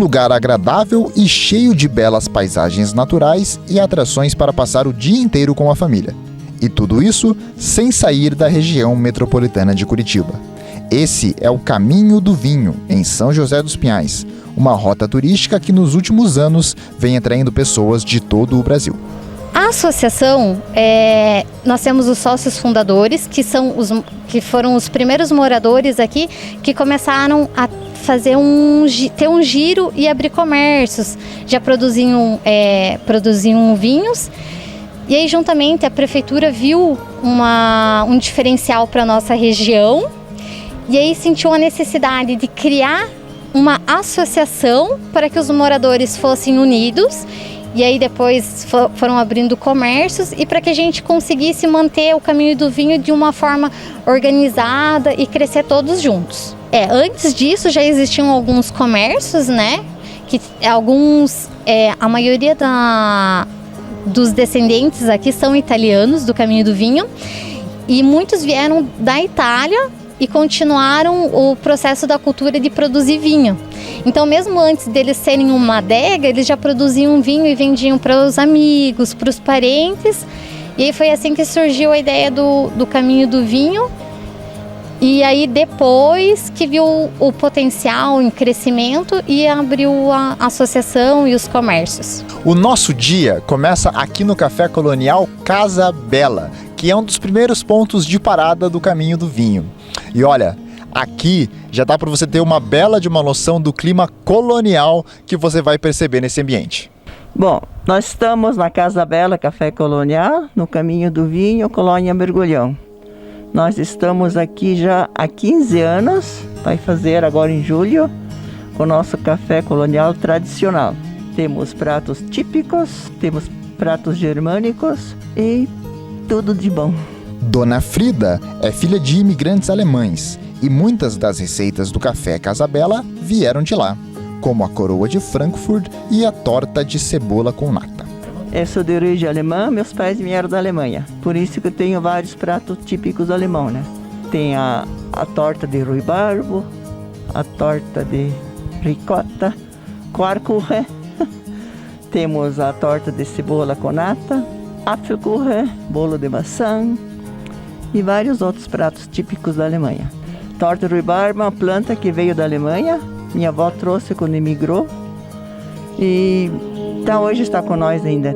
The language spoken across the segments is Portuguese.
lugar agradável e cheio de belas paisagens naturais e atrações para passar o dia inteiro com a família. E tudo isso sem sair da região metropolitana de Curitiba. Esse é o Caminho do Vinho, em São José dos Pinhais, uma rota turística que nos últimos anos vem atraindo pessoas de todo o Brasil. A associação, nós temos os sócios fundadores, que foram os primeiros moradores aqui, que começaram a ter um giro e abrir comércios. Já produziam vinhos. E aí, juntamente, a prefeitura viu um diferencial para a nossa região e aí sentiu a necessidade de criar uma associação para que os moradores fossem unidos e aí depois foram abrindo comércios e para que a gente conseguisse manter o Caminho do Vinho de uma forma organizada e crescer todos juntos. Antes disso já existiam alguns comércios, né? A maioria dos descendentes aqui são italianos do Caminho do Vinho e muitos vieram da Itália e continuaram o processo da cultura de produzir vinho. Então, mesmo antes deles serem uma adega, eles já produziam vinho e vendiam para os amigos, para os parentes. E aí foi assim que surgiu a ideia do Caminho do Vinho. E aí depois que viu o potencial em crescimento e abriu a associação e os comércios. O nosso dia começa aqui no Café Colonial Casa Bela, que é um dos primeiros pontos de parada do Caminho do Vinho. E olha, aqui já dá para você ter uma bela de uma noção do clima colonial que você vai perceber nesse ambiente. Bom, nós estamos na Casa Bela Café Colonial, no Caminho do Vinho, Colônia Mergulhão. Nós estamos aqui já há 15 anos, vai fazer agora em julho, com o nosso café colonial tradicional. Temos pratos típicos, temos pratos germânicos e tudo de bom. Dona Frida é filha de imigrantes alemães e muitas das receitas do Café Casa Bela vieram de lá, como a coroa de Frankfurt e a torta de cebola com nata. Eu sou de origem alemã, meus pais vieram da Alemanha. Por isso que eu tenho vários pratos típicos alemão, né? Tem a torta de rhubarbo, a torta de ricota, Quarkuchen. Temos a torta de cebola com nata, Apfelkuchen, bolo de maçã e vários outros pratos típicos da Alemanha. Torta de rhubarbo é uma planta que veio da Alemanha. Minha avó trouxe quando emigrou e então hoje está com nós ainda.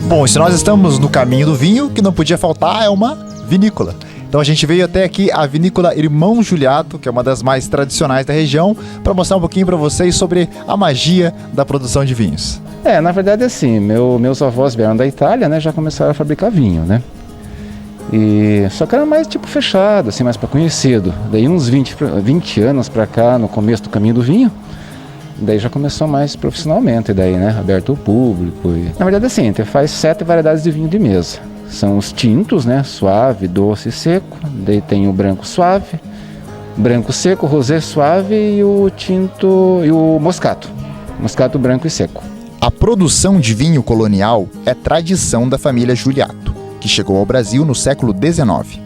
Bom, e se nós estamos no Caminho do Vinho, o que não podia faltar é uma vinícola. Então a gente veio até aqui a vinícola Irmão Juliato, que é uma das mais tradicionais da região, para mostrar um pouquinho para vocês sobre a magia da produção de vinhos. Na verdade assim, meus avós vieram da Itália, né, já começaram a fabricar vinho, né? Só que era mais tipo fechado, assim, mais para conhecido. Daí uns 20 anos para cá, no começo do Caminho do Vinho, daí já começou mais profissionalmente, daí, né, aberto ao público. Na verdade assim, a gente faz 7 variedades de vinho de mesa. São os tintos, né, suave, doce e seco. Daí tem o branco suave, branco seco, rosé suave e o tinto e o moscato branco e seco. A produção de vinho colonial é tradição da família Juliato, que chegou ao Brasil no século XIX.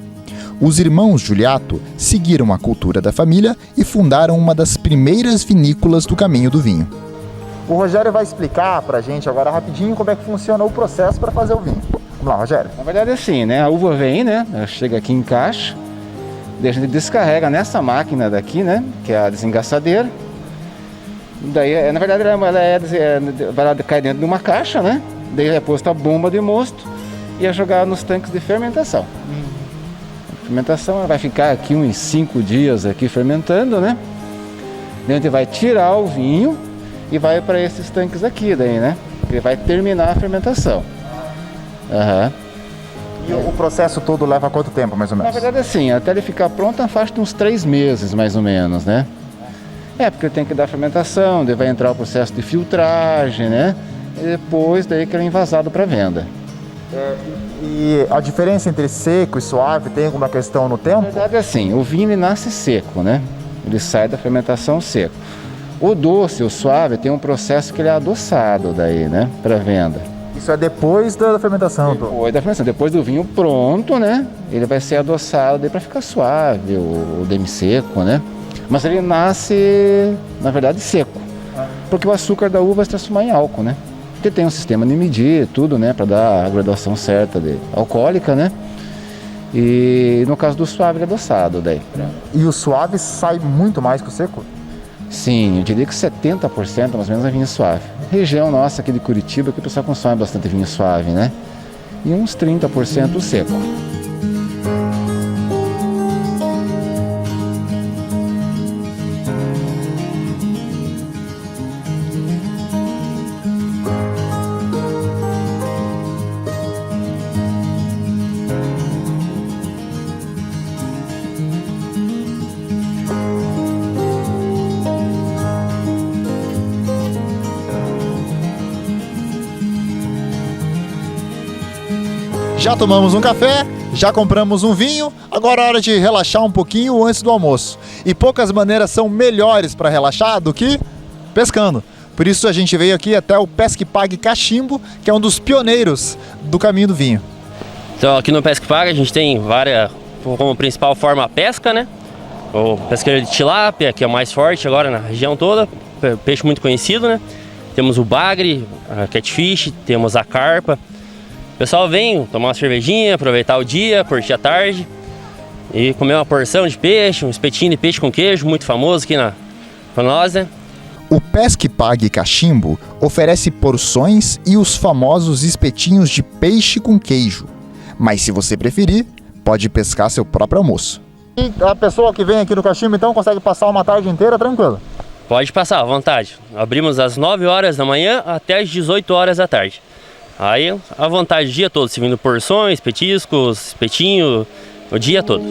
Os irmãos Juliato seguiram a cultura da família e fundaram uma das primeiras vinícolas do Caminho do Vinho. O Rogério vai explicar pra gente agora rapidinho como é que funciona o processo para fazer o vinho. Vamos lá, Rogério. Na verdade é assim, né? A uva vem, né? Ela chega aqui em caixa, daí a gente descarrega nessa máquina daqui, né? Que é a desengaçadeira. Daí, na verdade, ela cai dentro de uma caixa, né? Daí é posto a bomba de mosto e é jogada nos tanques de fermentação. A fermentação ela vai ficar aqui uns 5 dias aqui fermentando, né? Daí a gente vai tirar o vinho e vai para esses tanques aqui, daí, né? Ele vai terminar a fermentação. E o processo todo leva quanto tempo, mais ou menos? Na verdade, assim, até ele ficar pronto, a faixa de uns 3 meses, mais ou menos, né? Porque tem que dar fermentação, daí vai entrar o processo de filtragem, né? E depois daí que ele é envasado para venda. E a diferença entre seco e suave tem alguma questão no tempo? Na verdade, assim, o vinho ele nasce seco, né? Ele sai da fermentação seco. O doce, o suave, tem um processo que ele é adoçado daí, né? Para venda. Isso é depois da fermentação? Depois da fermentação, depois do vinho pronto, né? Ele vai ser adoçado para ficar suave, o demi-seco, né? Mas ele nasce, na verdade, seco. Porque o açúcar da uva vai se transformar em álcool, né? Porque tem um sistema de medir tudo, né? Para dar a graduação certa de alcoólica, né? E no caso do suave, ele é adoçado daí. E o suave sai muito mais que o seco? Sim, eu diria que 70% mais ou menos é vinho suave. Região nossa aqui de Curitiba que o pessoal consome bastante vinho suave, né? E uns 30% seco. Já tomamos um café, já compramos um vinho, agora é hora de relaxar um pouquinho antes do almoço. E poucas maneiras são melhores para relaxar do que pescando. Por isso a gente veio aqui até o Pesque Pague Cachimbo, que é um dos pioneiros do caminho do vinho. Então aqui no Pesque Pague a gente tem como principal forma a pesca, né? O pesqueiro de tilápia, que é o mais forte agora na região toda, peixe muito conhecido, né? Temos o bagre, a catfish, temos a carpa. O pessoal vem tomar uma cervejinha, aproveitar o dia, curtir a tarde e comer uma porção de peixe, um espetinho de peixe com queijo, muito famoso aqui pra nós, né? O Pesque Pague Cachimbo oferece porções e os famosos espetinhos de peixe com queijo. Mas se você preferir, pode pescar seu próprio almoço. E a pessoa que vem aqui no Cachimbo então consegue passar uma tarde inteira tranquilo? Pode passar, à vontade. Abrimos às 9 horas da manhã até às 18 horas da tarde. Aí, à vontade, o dia todo, servindo porções, petiscos, espetinho, o dia todo.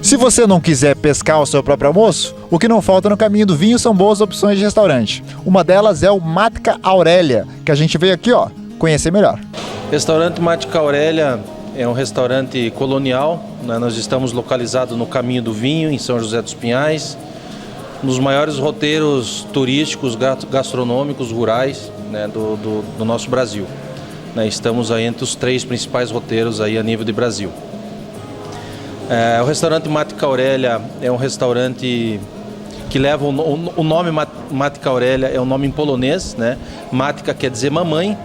Se você não quiser pescar o seu próprio almoço, o que não falta no caminho do vinho são boas opções de restaurante. Uma delas é o Mática Aurélia, que a gente veio aqui, conhecer melhor. Restaurante Mática Aurélia é um restaurante colonial, né? Nós estamos localizados no Caminho do Vinho, em São José dos Pinhais, nos maiores roteiros turísticos, gastronômicos, rurais, né, do nosso Brasil. Né? Estamos aí entre os 3 principais roteiros aí a nível de Brasil. O restaurante Mática Aurélia é um restaurante que leva o nome Mática Aurélia, é um nome em polonês, né? Mática quer dizer mamãe.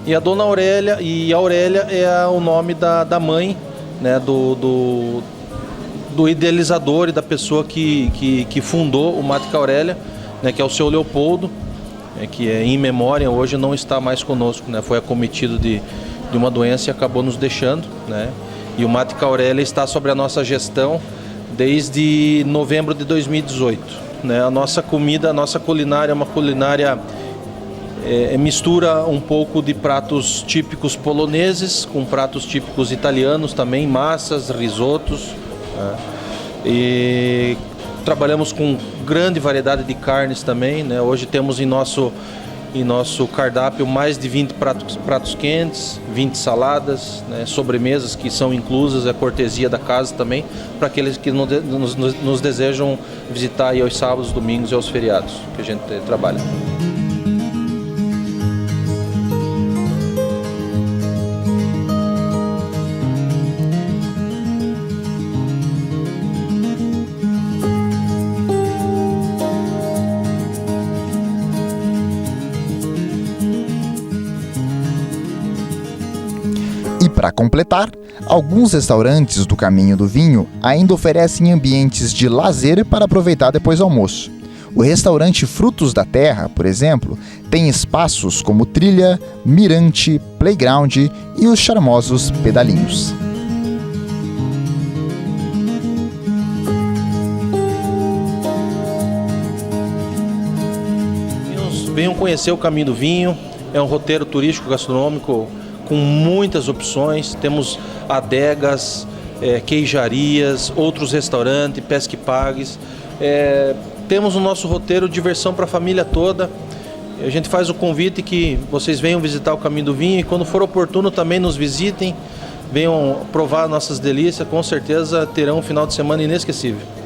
E a Dona Aurélia, e a Aurélia é o nome da mãe, né, do idealizador e da pessoa que fundou o Mática Aurélia, né, que é o seu Leopoldo, que é em memória, hoje não está mais conosco, né, foi acometido de uma doença e acabou nos deixando, né, e o Mática Aurélia está sobre a nossa gestão desde novembro de 2018. Né, a nossa comida, a nossa culinária é uma culinária mistura um pouco de pratos típicos poloneses com pratos típicos italianos também, massas, risotos, né? E trabalhamos com grande variedade de carnes também, né? Hoje temos em nosso cardápio mais de 20 pratos quentes, 20 saladas, né? Sobremesas que são inclusas, é cortesia da casa também, para aqueles que nos desejam visitar aí aos sábados, domingos e aos feriados que a gente trabalha. Para completar, alguns restaurantes do Caminho do Vinho ainda oferecem ambientes de lazer para aproveitar depois do almoço. O restaurante Frutos da Terra, por exemplo, tem espaços como trilha, mirante, playground e os charmosos pedalinhos. Venham conhecer o Caminho do Vinho, é um roteiro turístico gastronômico com muitas opções, temos adegas, queijarias, outros restaurantes, pesque pagues. Temos no nosso roteiro diversão para a família toda. A gente faz o convite que vocês venham visitar o Caminho do Vinho e quando for oportuno também nos visitem. venham provar nossas delícias, com certeza terão um final de semana inesquecível.